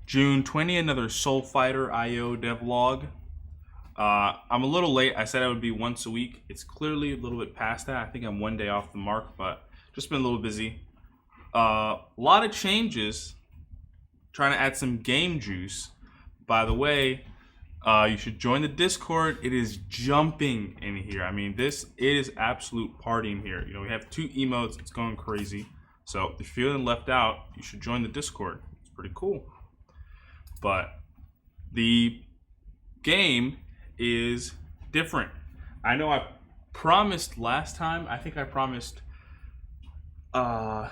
June 20, another Soulfighter IO devlog. I'm a little late. I said I would be once a week. It's clearly a little bit past that. I think I'm one day off the mark, but just been a little busy. A lot of changes. Trying to add some game juice. By the way, you should join the Discord. It is jumping in here. I mean, it is absolute partying here. You know, we have 2 emotes. It's going crazy. So if you're feeling left out, you should join the Discord. It's pretty cool. But the game is different. I know I promised last time. I think I promised bug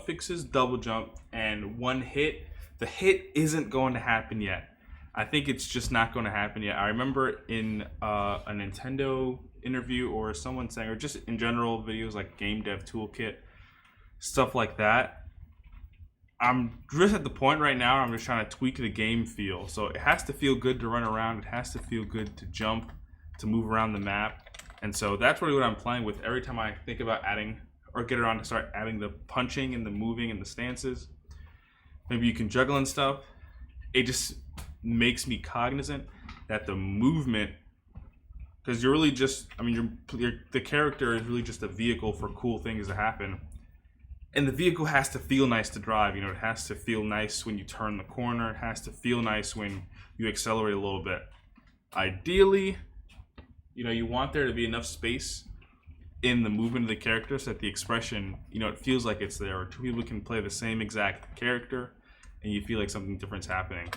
fixes, double jump, and 1 hit. The hit isn't going to happen yet. I think it's just not going to happen yet. I remember in a Nintendo interview or someone saying, or just in general videos like Game Dev Toolkit, stuff like that. I'm just at the point right now I'm just trying to tweak the game feel. So it has to feel good to run around. It has to feel good to jump, to move around the map. And so that's really what I'm playing with every time I think about adding or get around to start adding the punching and the moving and the stances. Maybe you can juggle and stuff. It just makes me cognizant that the movement, because you're really just, I mean, the character is really just a vehicle for cool things to happen. And the vehicle has to feel nice to drive. You know, it has to feel nice when you turn the corner. It has to feel nice when you accelerate a little bit. Ideally, you know, you want there to be enough space in the movement of the character so that the expression, you know, it feels like it's there. Or 2 people can play the same exact character and you feel like something different's happening.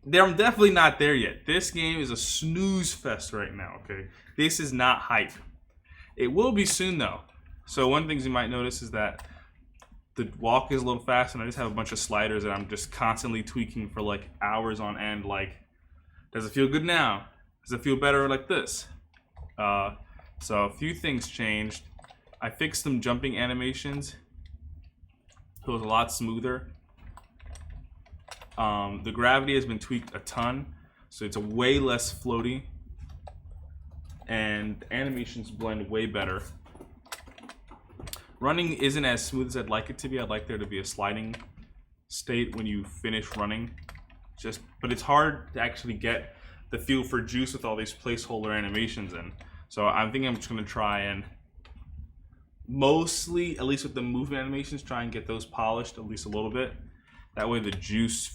I'm definitely not there yet. This game is a snooze fest right now, okay? This is not hype. It will be soon, though. So one of the things you might notice is that the walk is a little fast, and I just have a bunch of sliders that I'm just constantly tweaking for like hours on end. Like, does it feel good now? Does it feel better like this? So a few things changed. I fixed some jumping animations. So it was a lot smoother. The gravity has been tweaked a ton, so it's a way less floaty. And the animations blend way better. Running isn't as smooth as I'd like it to be. I'd like there to be a sliding state when you finish running. But it's hard to actually get the feel for juice with all these placeholder animations in. So I'm thinking I'm just gonna try and mostly, at least with the movement animations, try and get those polished at least a little bit. That way the juice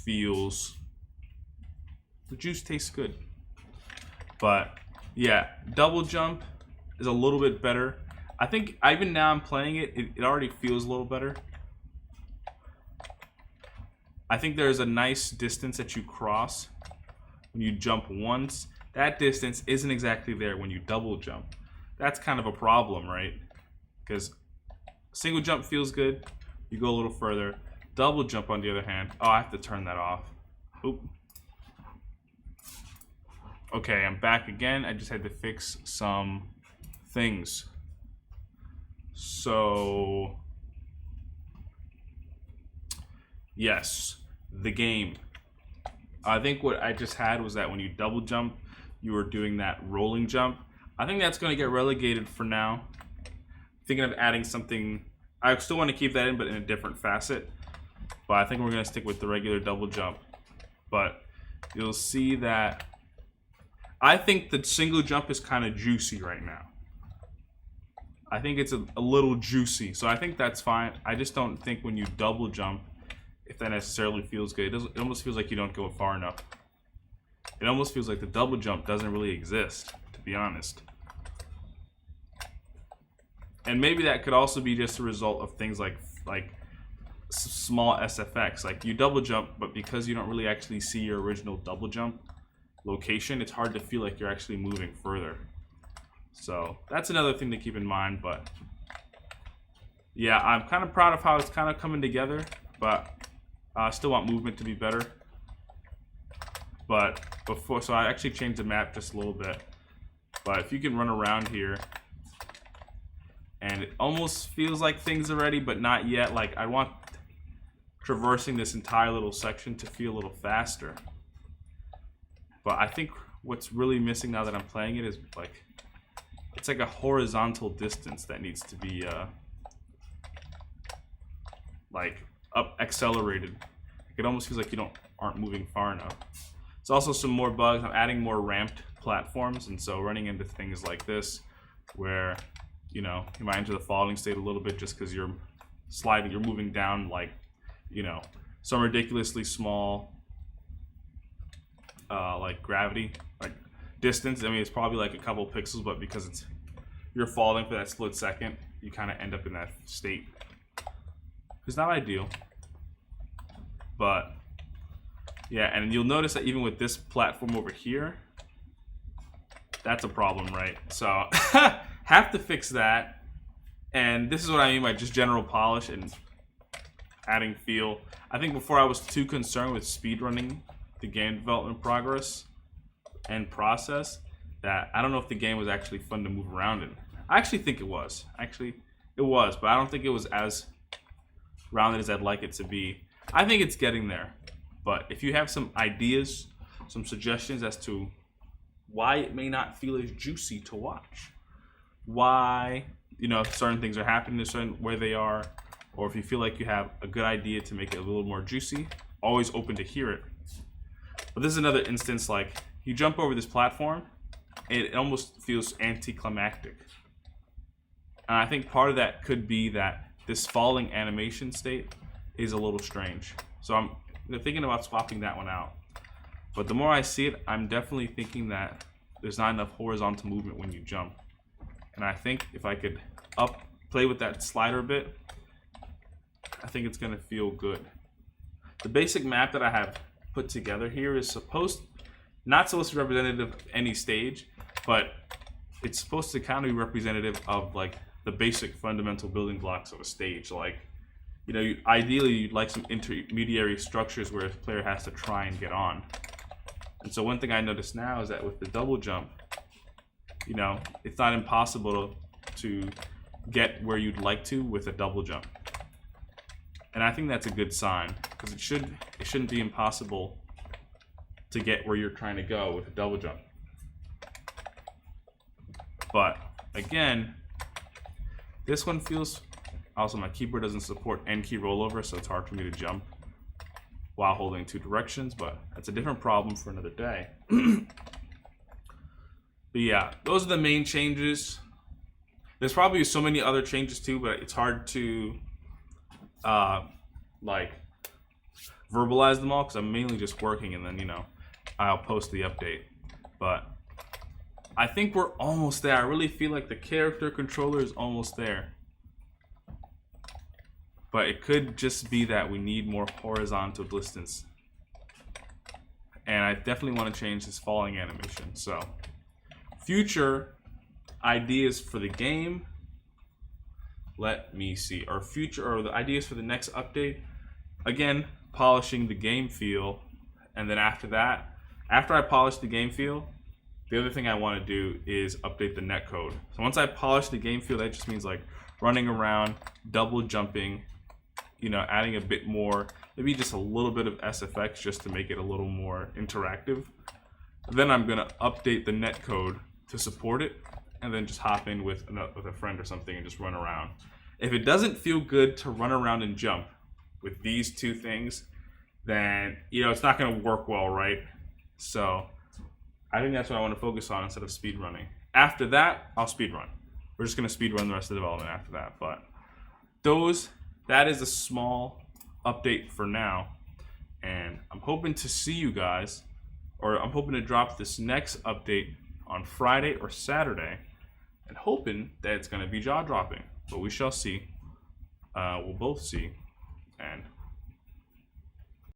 tastes good. But yeah, double jump is a little bit better. I think even now I'm playing it, it already feels a little better. I think there's a nice distance that you cross when you jump once. That distance isn't exactly there when you double jump. That's kind of a problem, right? Because single jump feels good. You go a little further. Double jump, on the other hand. Oh, I have to turn that off. Oop. Okay, I'm back again. I just had to fix some things. So, yes, the game. I think what I just had was that when you double jump, you were doing that rolling jump. I think that's going to get relegated for now. Thinking of adding something. I still want to keep that in, but in a different facet. But I think we're going to stick with the regular double jump. But you'll see that I think the single jump is kind of juicy right now. I think it's a little juicy, so I think that's fine. I just don't think when you double jump, if that necessarily feels good. It almost feels like you don't go far enough. It almost feels like the double jump doesn't really exist, to be honest. And maybe that could also be just a result of things like small SFX. Like you double jump, but because you don't really actually see your original double jump location, it's hard to feel like you're actually moving further. So that's another thing to keep in mind. But yeah, I'm kind of proud of how it's kind of coming together, but I still want movement to be better. But so I actually changed the map just a little bit. But if you can run around here, and it almost feels like things are ready, but not yet. Like I want traversing this entire little section to feel a little faster. But I think what's really missing now that I'm playing it is like, it's like a horizontal distance that needs to be like up accelerated. It almost feels like you don't aren't moving far enough. It's also some more bugs. I'm adding more ramped platforms, and so running into things like this where, you know, you might enter the falling state a little bit just because you're sliding, you're moving down like, you know, some ridiculously small like gravity, like distance. I mean, it's probably like a couple pixels, but because you're falling for that split second, you kind of end up in that state. It's not ideal, but yeah. And you'll notice that even with this platform over here, that's a problem, right? So have to fix that. And this is what I mean by just general polish and adding feel. I think before I was too concerned with speedrunning the game development progress and process that I don't know if the game was actually fun to move around in. I actually think it was. Actually, it was, but I don't think it was as rounded as I'd like it to be. I think it's getting there. But if you have some ideas, some suggestions as to why it may not feel as juicy to watch, why, you know, certain things are happening to certain where they are, or if you feel like you have a good idea to make it a little more juicy, always open to hear it. But this is another instance, like, you jump over this platform, it almost feels anticlimactic. And I think part of that could be that this falling animation state is a little strange. So I'm thinking about swapping that one out. But the more I see it, I'm definitely thinking that there's not enough horizontal movement when you jump. And I think if I could play with that slider a bit, I think it's gonna feel good. The basic map that I have put together here is not supposed to be representative of any stage, but it's supposed to kind of be representative of like the basic fundamental building blocks of a stage. Like, you know, ideally you'd like some intermediary structures where a player has to try and get on. And so one thing I notice now is that with the double jump, you know, it's not impossible to get where you'd like to with a double jump. And I think that's a good sign, because it shouldn't be impossible to get where you're trying to go with a double jump. But again, this one feels, also my keyboard doesn't support N key rollover, so it's hard for me to jump while holding two directions, but that's a different problem for another day. But yeah, those are the main changes. There's probably so many other changes too, but it's hard to like verbalize them all because I'm mainly just working, and then, you know, I'll post the update. But I think we're almost there. I really feel like the character controller is almost there. But it could just be that we need more horizontal distance. And I definitely want to change this falling animation. So, future ideas for the game. Let me see. Or the ideas for the next update. Again, polishing the game feel. And then after that, after I polish the game feel, the other thing I want to do is update the netcode. So once I polish the game feel, that just means like running around, double jumping, you know, adding a bit more, maybe just a little bit of SFX just to make it a little more interactive. Then I'm gonna update the netcode to support it, and then just hop in with a friend or something and just run around. If it doesn't feel good to run around and jump with these two things, then, you know, it's not gonna work well, right? So I think that's what I want to focus on instead of speed running. After that, I'll speed run. We're just gonna speed run the rest of the development after that. But that is a small update for now, and I'm hoping to see you guys, or I'm hoping to drop this next update on Friday or Saturday, and hoping that it's gonna be jaw-dropping. But we shall see. We'll both see, and